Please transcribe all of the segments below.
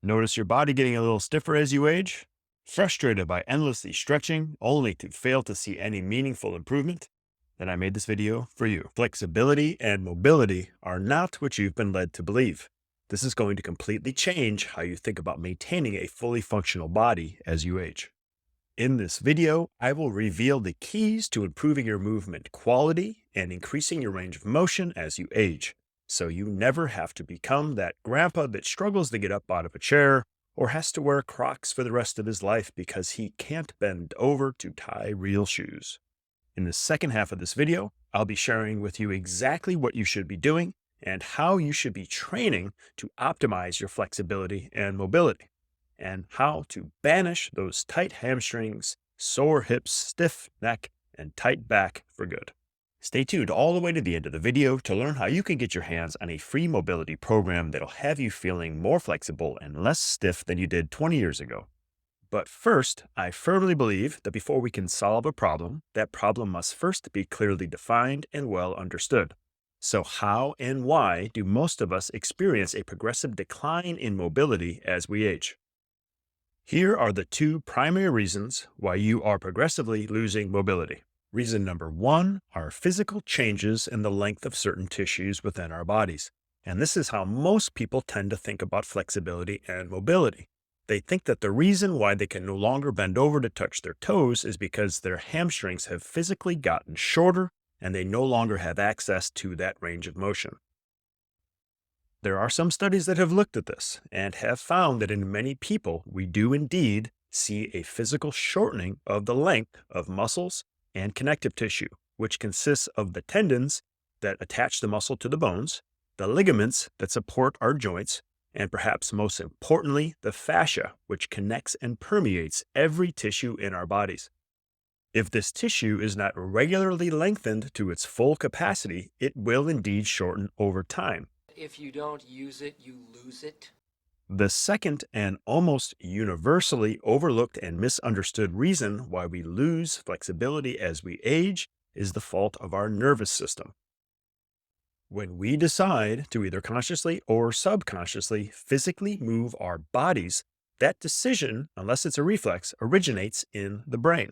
Notice your body getting a little stiffer as you age? Frustrated by endlessly stretching only to fail to see any meaningful improvement? Then I made this video for you. Flexibility and mobility are not what you've been led to believe. This is going to completely change how you think about maintaining a fully functional body as you age. In this video, I will reveal the keys to improving your movement quality and increasing your range of motion as you age, so you never have to become that grandpa that struggles to get up out of a chair or has to wear Crocs for the rest of his life because he can't bend over to tie real shoes. In the second half of this video, I'll be sharing with you exactly what you should be doing and how you should be training to optimize your flexibility and mobility, and how to banish those tight hamstrings, sore hips, stiff neck, and tight back for good. Stay tuned all the way to the end of the video to learn how you can get your hands on a free mobility program that'll have you feeling more flexible and less stiff than you did 20 years ago. But first, I firmly believe that before we can solve a problem, that problem must first be clearly defined and well understood. So how and why do most of us experience a progressive decline in mobility as we age? Here are the two primary reasons why you are progressively losing mobility. Reason number one are physical changes in the length of certain tissues within our bodies. And this is how most people tend to think about flexibility and mobility. They think that the reason why they can no longer bend over to touch their toes is because their hamstrings have physically gotten shorter and they no longer have access to that range of motion. There are some studies that have looked at this and have found that in many people, we do indeed see a physical shortening of the length of muscles and connective tissue, which consists of the tendons that attach the muscle to the bones, the ligaments that support our joints, and perhaps most importantly, the fascia, which connects and permeates every tissue in our bodies. If this tissue is not regularly lengthened to its full capacity, it will indeed shorten over time. If you don't use it, you lose it. The second and almost universally overlooked and misunderstood reason why we lose flexibility as we age is the fault of our nervous system. When we decide to either consciously or subconsciously physically move our bodies, that decision, unless it's a reflex, originates in the brain.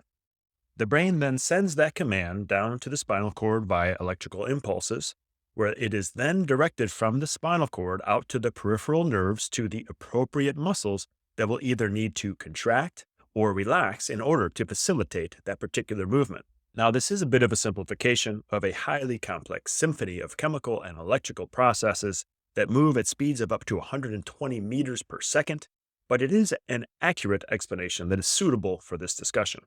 The brain then sends that command down to the spinal cord via electrical impulses, where it is then directed from the spinal cord out to the peripheral nerves to the appropriate muscles that will either need to contract or relax in order to facilitate that particular movement. Now, this is a bit of a simplification of a highly complex symphony of chemical and electrical processes that move at speeds of up to 120 meters per second, but it is an accurate explanation that is suitable for this discussion.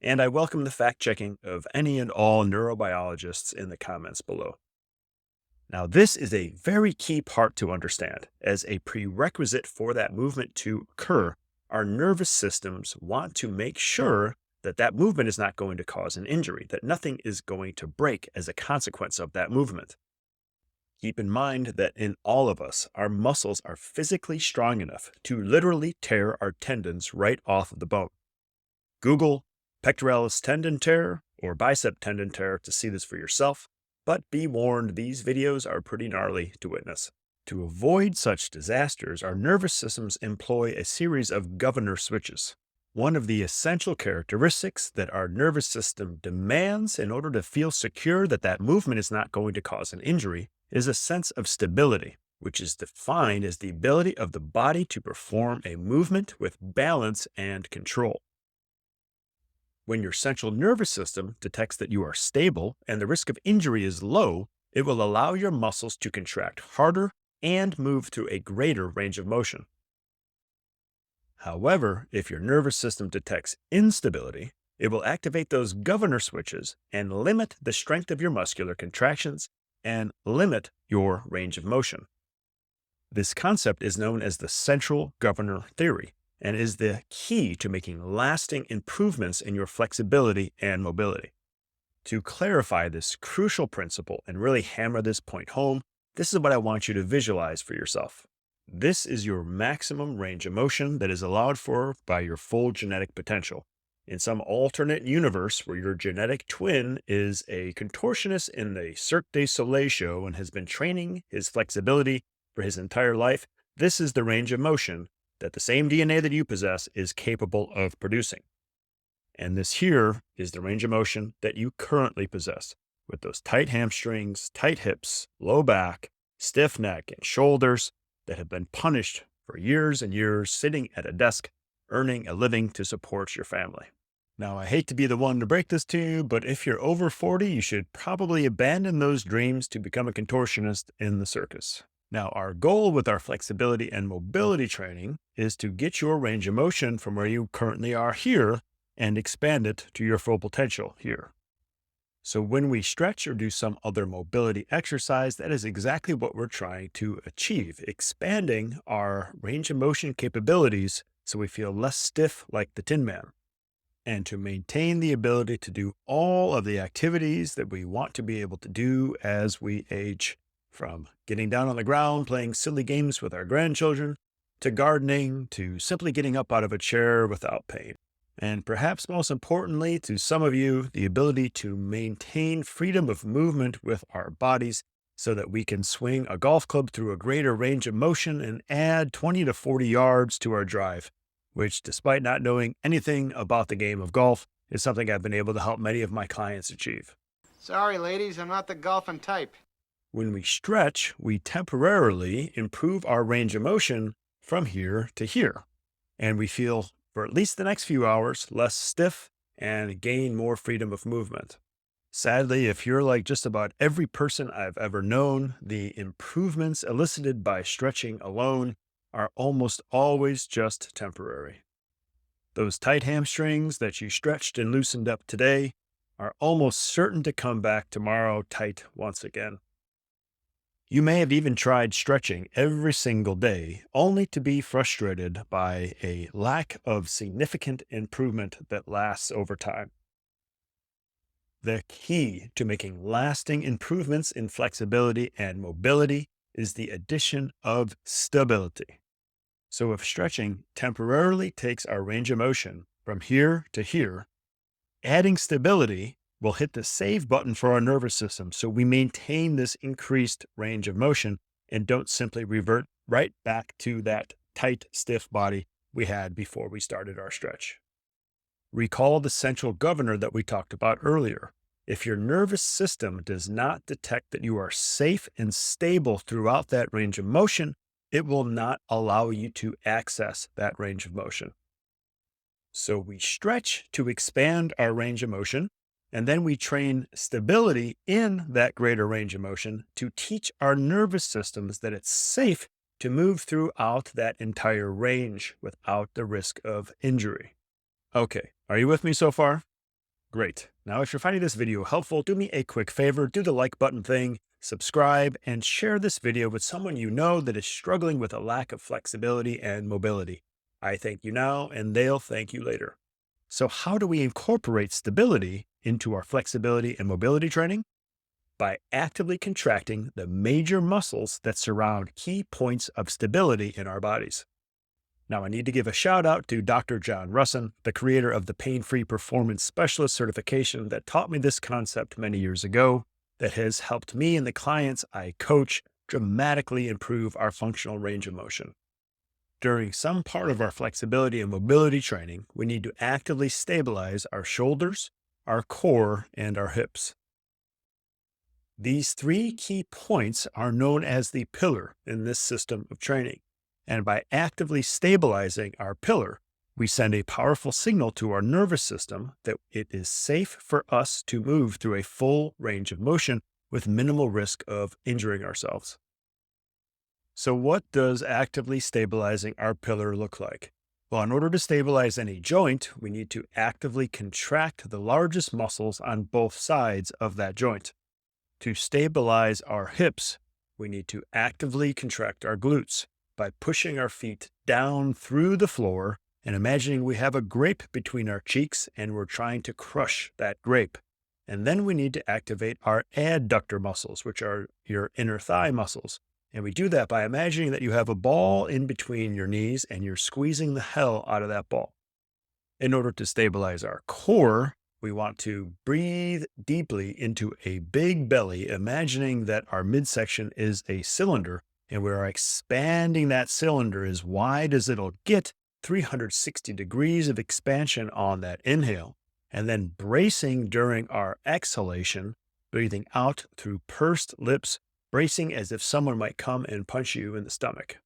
And I welcome the fact-checking of any and all neurobiologists in the comments below. Now, this is a very key part to understand. As a prerequisite for that movement to occur, our nervous systems want to make sure that that movement is not going to cause an injury, that nothing is going to break as a consequence of that movement. Keep in mind that in all of us, our muscles are physically strong enough to literally tear our tendons right off of the bone. Google pectoralis tendon tear or bicep tendon tear to see this for yourself. But be warned, these videos are pretty gnarly to witness. To avoid such disasters, our nervous systems employ a series of governor switches. One of the essential characteristics that our nervous system demands in order to feel secure that that movement is not going to cause an injury is a sense of stability, which is defined as the ability of the body to perform a movement with balance and control. When your central nervous system detects that you are stable and the risk of injury is low, it will allow your muscles to contract harder and move through a greater range of motion. However, if your nervous system detects instability, it will activate those governor switches and limit the strength of your muscular contractions and limit your range of motion. This concept is known as the central governor theory, and is the key to making lasting improvements in your flexibility and mobility. To clarify this crucial principle and really hammer this point home, this is what I want you to visualize for yourself. This is your maximum range of motion that is allowed for by your full genetic potential. In some alternate universe where your genetic twin is a contortionist in the Cirque du Soleil show and has been training his flexibility for his entire life, this is the range of motion that the same DNA that you possess is capable of producing. And this here is the range of motion that you currently possess with those tight hamstrings, tight hips, low back, stiff neck, and shoulders that have been punished for years and years sitting at a desk, earning a living to support your family. Now, I hate to be the one to break this to you, but if you're over 40, you should probably abandon those dreams to become a contortionist in the circus. Now, our goal with our flexibility and mobility training is to get your range of motion from where you currently are here and expand it to your full potential here. So when we stretch or do some other mobility exercise, that is exactly what we're trying to achieve, expanding our range of motion capabilities so we feel less stiff like the Tin Man, and to maintain the ability to do all of the activities that we want to be able to do as we age, from getting down on the ground, playing silly games with our grandchildren, to gardening, to simply getting up out of a chair without pain. And perhaps most importantly to some of you, the ability to maintain freedom of movement with our bodies so that we can swing a golf club through a greater range of motion and add 20 to 40 yards to our drive, which, despite not knowing anything about the game of golf, is something I've been able to help many of my clients achieve. Sorry, ladies, I'm not the golfing type. When we stretch, we temporarily improve our range of motion from here to here, and we feel, for at least the next few hours, less stiff and gain more freedom of movement. Sadly, if you're like just about every person I've ever known, the improvements elicited by stretching alone are almost always just temporary. Those tight hamstrings that you stretched and loosened up today are almost certain to come back tomorrow tight once again. You may have even tried stretching every single day, only to be frustrated by a lack of significant improvement that lasts over time. The key to making lasting improvements in flexibility and mobility is the addition of stability. So if stretching temporarily takes our range of motion from here to here, adding stability will hit the save button for our nervous system so we maintain this increased range of motion and don't simply revert right back to that tight, stiff body we had before we started our stretch. Recall the central governor that we talked about earlier. If your nervous system does not detect that you are safe and stable throughout that range of motion, it will not allow you to access that range of motion. So we stretch to expand our range of motion, and then we train stability in that greater range of motion to teach our nervous systems that it's safe to move throughout that entire range without the risk of injury. Okay, are you with me so far? Great. Now, if you're finding this video helpful, do me a quick favor, do the like button thing, subscribe, and share this video with someone you know that is struggling with a lack of flexibility and mobility. I thank you now, and they'll thank you later. So how do we incorporate stability into our flexibility and mobility training? By actively contracting the major muscles that surround key points of stability in our bodies. Now, I need to give a shout out to Dr. John Russin, the creator of the Pain-Free Performance Specialist certification that taught me this concept many years ago, that has helped me and the clients I coach dramatically improve our functional range of motion. During some part of our flexibility and mobility training, we need to actively stabilize our shoulders, our core, and our hips. These three key points are known as the pillar in this system of training. And by actively stabilizing our pillar, we send a powerful signal to our nervous system that it is safe for us to move through a full range of motion with minimal risk of injuring ourselves. So what does actively stabilizing our pillar look like? Well, in order to stabilize any joint, we need to actively contract the largest muscles on both sides of that joint. To stabilize our hips, we need to actively contract our glutes by pushing our feet down through the floor and imagining we have a grape between our cheeks and we're trying to crush that grape. And then we need to activate our adductor muscles, which are your inner thigh muscles. And we do that by imagining that you have a ball in between your knees and you're squeezing the hell out of that ball. In order to stabilize our core, we want to breathe deeply into a big belly, imagining that our midsection is a cylinder And we're expanding that cylinder as wide as it'll get, 360 degrees of expansion on that inhale, and then bracing during our exhalation, breathing out through pursed lips, bracing as if someone might come and punch you in the stomach.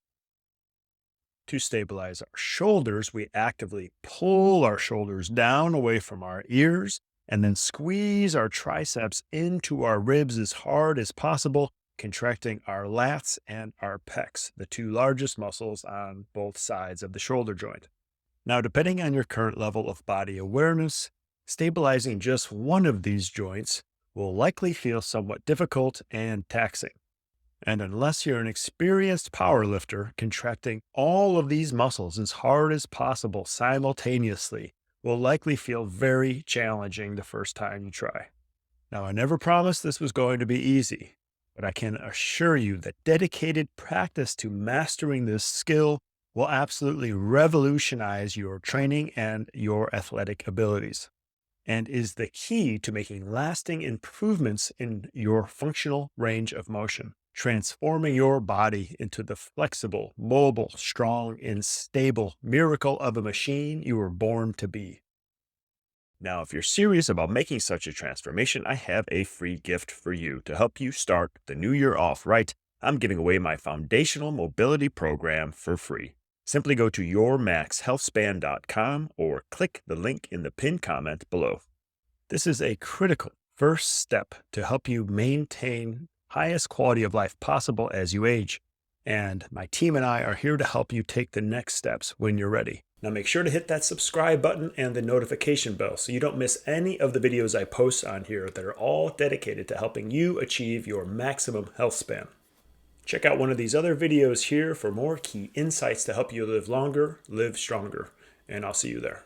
To stabilize our shoulders, we actively pull our shoulders down away from our ears and then squeeze our triceps into our ribs as hard as possible, contracting our lats and our pecs, the two largest muscles on both sides of the shoulder joint. Now, depending on your current level of body awareness, stabilizing just one of these joints will likely feel somewhat difficult and taxing. And unless you're an experienced power lifter, contracting all of these muscles as hard as possible simultaneously will likely feel very challenging the first time you try. Now, I never promised this was going to be easy, but I can assure you that dedicated practice to mastering this skill will absolutely revolutionize your training and your athletic abilities, and is the key to making lasting improvements in your functional range of motion, transforming your body into the flexible, mobile, strong, and stable miracle of a machine you were born to be. Now, if you're serious about making such a transformation, I have a free gift for you to help you start the new year off right. I'm giving away my foundational mobility program for free. Simply go to yourmaxhealthspan.com or click the link in the pinned comment below. This is a critical first step to help you maintain highest quality of life possible as you age. And my team and I are here to help you take the next steps when you're ready. Now make sure to hit that subscribe button and the notification bell so you don't miss any of the videos I post on here that are all dedicated to helping you achieve your maximum health span. Check out one of these other videos here for more key insights to help you live longer, live stronger, and I'll see you there.